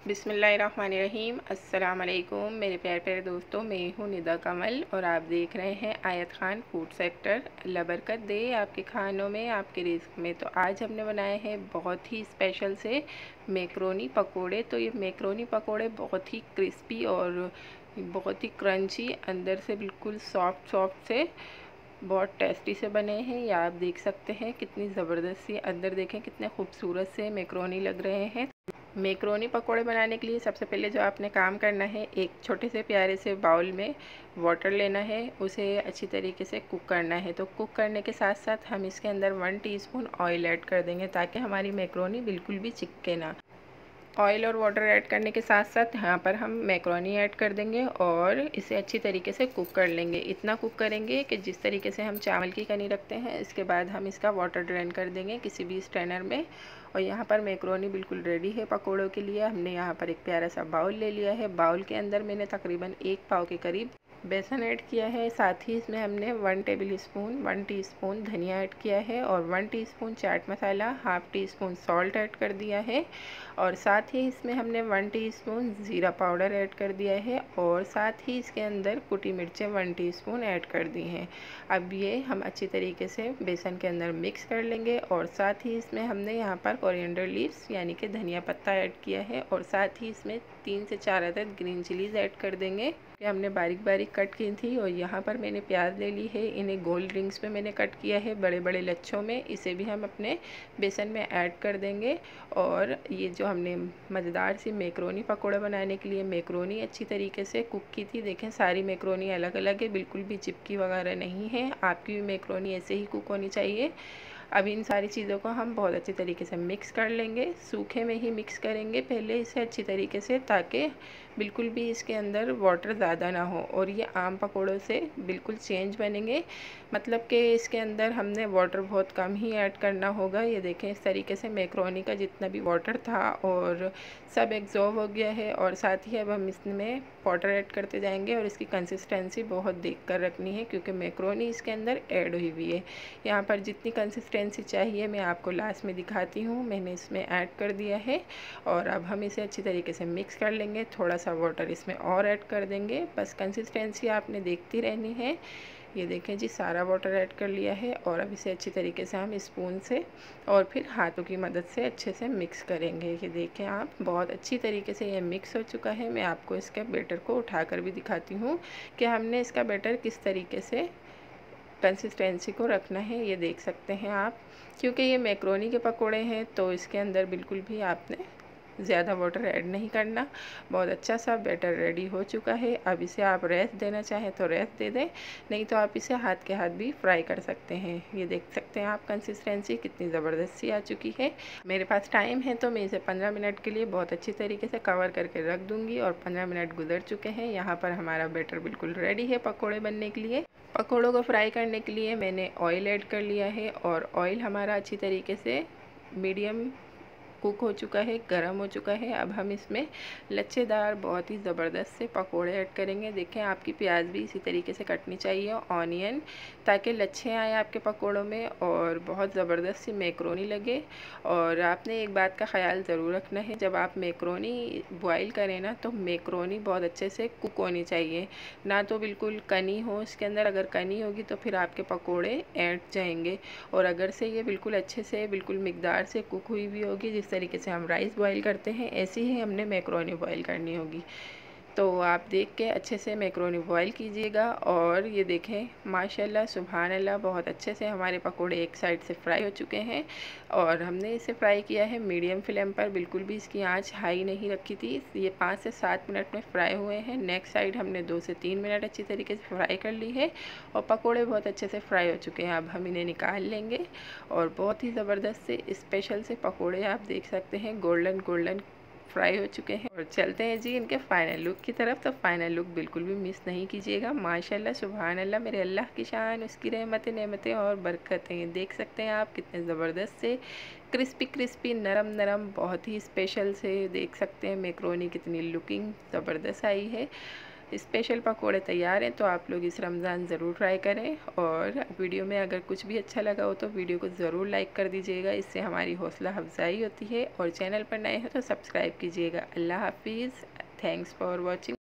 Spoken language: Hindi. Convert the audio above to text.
बिस्मिल्लाहिर्रहमानिर्रहीम। अस्सलाम वालेकुम मेरे प्यारे प्यारे दोस्तों, मैं हूँ निदा कमल और आप देख रहे हैं आयत खान फूड सेक्टर। अल्लाह बरकत दे आपके खानों में, आपके रिस्क में। तो आज हमने बनाए हैं बहुत ही स्पेशल से मैक्रोनी पकोड़े। तो ये मैक्रोनी पकोड़े बहुत ही क्रिस्पी और बहुत ही क्रंची, अंदर से बिल्कुल सॉफ्ट सॉफ्ट से बहुत टेस्टी से बने हैं। ये आप देख सकते हैं कितनी ज़बरदस्त सी, अंदर देखें कितने खूबसूरत से मैक्रोनी लग रहे हैं। मैक्रोनी पकोड़े बनाने के लिए सबसे पहले जो आपने काम करना है, एक छोटे से प्यारे से बाउल में वाटर लेना है, उसे अच्छी तरीके से कुक करना है। तो कुक करने के साथ साथ हम इसके अंदर 1 टीस्पून ऑयल ऐड कर देंगे ताकि हमारी मैक्रोनी बिल्कुल भी चिपके ना। ऑयल और वाटर ऐड करने के साथ साथ यहाँ पर हम मैक्रोनी ऐड कर देंगे और इसे अच्छी तरीके से कुक कर लेंगे। इतना कुक करेंगे कि जिस तरीके से हम चावल की कनी रखते हैं। इसके बाद हम इसका वाटर ड्रेन कर देंगे किसी भी स्ट्रेनर में। और यहाँ पर मैक्रोनी बिल्कुल रेडी है पकोड़ों के लिए। हमने यहाँ पर एक प्यारा सा बाउल ले लिया है। बाउल के अंदर मैंने तकरीबन 1 पाव के करीब बेसन ऐड किया है। साथ ही इसमें हमने 1 टीस्पून धनिया ऐड किया है और 1 teaspoon chaat masala, half teaspoon salt add कर दिया है। और साथ ही इसमें हमने 1 टीस्पून ज़ीरा पाउडर ऐड कर दिया है और साथ ही इसके अंदर कुटी मिर्चें 1 टीस्पून ऐड कर दी हैं। अब ये हम अच्छी तरीके से बेसन के अंदर मिक्स कर लेंगे। और साथ ही इसमें हमने यहाँ पर कोरिएंडर लीव्स यानी कि धनिया पत्ता ऐड किया है और साथ ही इसमें 3 से 4 अदद ग्रीन चिलीज़ ऐड कर देंगे कि हमने बारीक बारीक कट की थी। और यहाँ पर मैंने प्याज ले ली है, इन्हें गोल रिंग्स में मैंने कट किया है, बड़े बड़े लच्छों में। इसे भी हम अपने बेसन में ऐड कर देंगे। और ये जो हमने मज़ेदार सी मैक्रोनी पकोड़ा बनाने के लिए मैक्रोनी अच्छी तरीके से कुक की थी। देखें सारी मैक्रोनी अलग अलग है, बिल्कुल भी चिपकी वगैरह नहीं है। आपकी भी मैक्रोनी ऐसे ही कुक होनी चाहिए। अब इन सारी चीज़ों को हम बहुत अच्छी तरीके से मिक्स कर लेंगे। सूखे में ही मिक्स करेंगे पहले इसे अच्छी तरीके से, ताकि बिल्कुल भी इसके अंदर वाटर ज़्यादा ना हो और ये आम पकोड़ों से बिल्कुल चेंज बनेंगे। मतलब कि इसके अंदर हमने वाटर बहुत कम ही ऐड करना होगा। ये देखें इस तरीके से मैक्रोनी का जितना भी वाटर था और सब एग्जॉर्ब हो गया है। और साथ ही अब हम इसमें वाटर ऐड करते जाएंगे और इसकी कंसिस्टेंसी बहुत देख कर रखनी है क्योंकि मैक्रोनी इसके अंदर ऐड हुई हुई है। यहाँ पर जितनी कंसिस्टेंसी चाहिए मैं आपको लास्ट में दिखाती हूँ, मैंने इसमें ऐड कर दिया है। और अब हम इसे अच्छी तरीके से मिक्स कर लेंगे। थोड़ा सा वाटर इसमें और ऐड कर देंगे। बस कंसिस्टेंसी आपने देखती रहनी है। ये देखें जी, सारा वाटर ऐड कर लिया है और अब इसे अच्छी तरीके से हम स्पून से और फिर हाथों की मदद से अच्छे से मिक्स करेंगे। ये देखें आप, बहुत अच्छी तरीके से ये मिक्स हो चुका है। मैं आपको इसके बैटर को उठाकर भी दिखाती हूँ कि हमने इसका बैटर किस तरीके से कंसिस्टेंसी को रखना है। ये देख सकते हैं आप, क्योंकि ये मैक्रोनी के पकोड़े हैं तो इसके अंदर बिल्कुल भी आपने ज़्यादा वाटर ऐड नहीं करना। बहुत अच्छा सा बैटर रेडी हो चुका है। अब इसे आप रेस्ट देना चाहें तो रेस्ट दे दें, नहीं तो आप इसे हाथ के हाथ भी फ्राई कर सकते हैं। ये देख सकते हैं आप कंसिस्टेंसी कितनी ज़बरदस्त सी आ चुकी है। मेरे पास टाइम है तो मैं इसे 15 मिनट के लिए बहुत अच्छी तरीके से कवर करके रख दूँगी और 15 मिनट गुजर चुके हैं। यहाँ पर हमारा बैटर बिल्कुल रेडी है पकौड़े बनने के लिए। पकौड़ों को फ्राई करने के लिए मैंने ऑयल ऐड कर लिया है और ऑयल हमारा अच्छी तरीके से मीडियम कुक हो चुका है, गरम हो चुका है। अब हम इसमें लच्छेदार बहुत ही ज़बरदस्त से पकोड़े ऐड करेंगे। देखें आपकी प्याज भी इसी तरीके से कटनी चाहिए, ऑनियन, ताकि लच्छे आए आपके पकोड़ों में और बहुत ज़बरदस्त सी मैक्रोनी लगे। और आपने एक बात का ख्याल ज़रूर रखना है, जब आप मैक्रोनी बॉईल करें ना तो मैक्रोनी बहुत अच्छे से कुक होनी चाहिए, ना तो बिल्कुल कनी हो इसके अंदर। अगर कनी होगी तो फिर आपके पकोड़े ऐंठ जाएंगे। और अगर से ये बिल्कुल अच्छे से बिल्कुल मिकदार से कुक हुई भी होगी, जिस तरीके से हम राइस बॉईल करते हैं ऐसे ही हमने मैक्रोनी बॉईल करनी होगी। तो आप देख के अच्छे से मैक्रोनी बॉईल कीजिएगा। और ये देखें माशाल्लाह सुभान अल्लाह, बहुत अच्छे से हमारे पकोड़े एक साइड से फ्राई हो चुके हैं। और हमने इसे फ्राई किया है मीडियम फ्लेम पर, बिल्कुल भी इसकी आंच हाई नहीं रखी थी। ये 5 से 7 मिनट में फ्राई हुए हैं। नेक्स्ट साइड हमने 2 से 3 मिनट अच्छी तरीके से फ्राई कर ली है और पकोड़े बहुत अच्छे से फ्राई हो चुके हैं। अब हम इन्हें निकाल लेंगे और बहुत ही ज़बरदस्त से स्पेशल से पकोड़े आप देख सकते हैं गोल्डन गोल्डन फ्राई हो चुके हैं। और चलते हैं जी इनके फाइनल लुक की तरफ। तो फाइनल लुक बिल्कुल भी मिस नहीं कीजिएगा। माशाल्लाह सुभान अल्लाह, मेरे अल्लाह की शान, उसकी रहमतें नेमतें और बरकतें। देख सकते हैं आप कितने ज़बरदस्त से क्रिस्पी क्रिस्पी नरम नरम, बहुत ही स्पेशल से। देख सकते हैं मैक्रोनी कितनी लुकिंग ज़बरदस्त आई है। स्पेशल पकोड़े तैयार हैं। तो आप लोग इस रमज़ान ज़रूर ट्राई करें। और वीडियो में अगर कुछ भी अच्छा लगा हो तो वीडियो को ज़रूर लाइक कर दीजिएगा, इससे हमारी हौसला अफजाई होती है। और चैनल पर नए हैं तो सब्सक्राइब कीजिएगा। अल्लाह हाफिज़। Thanks for watching.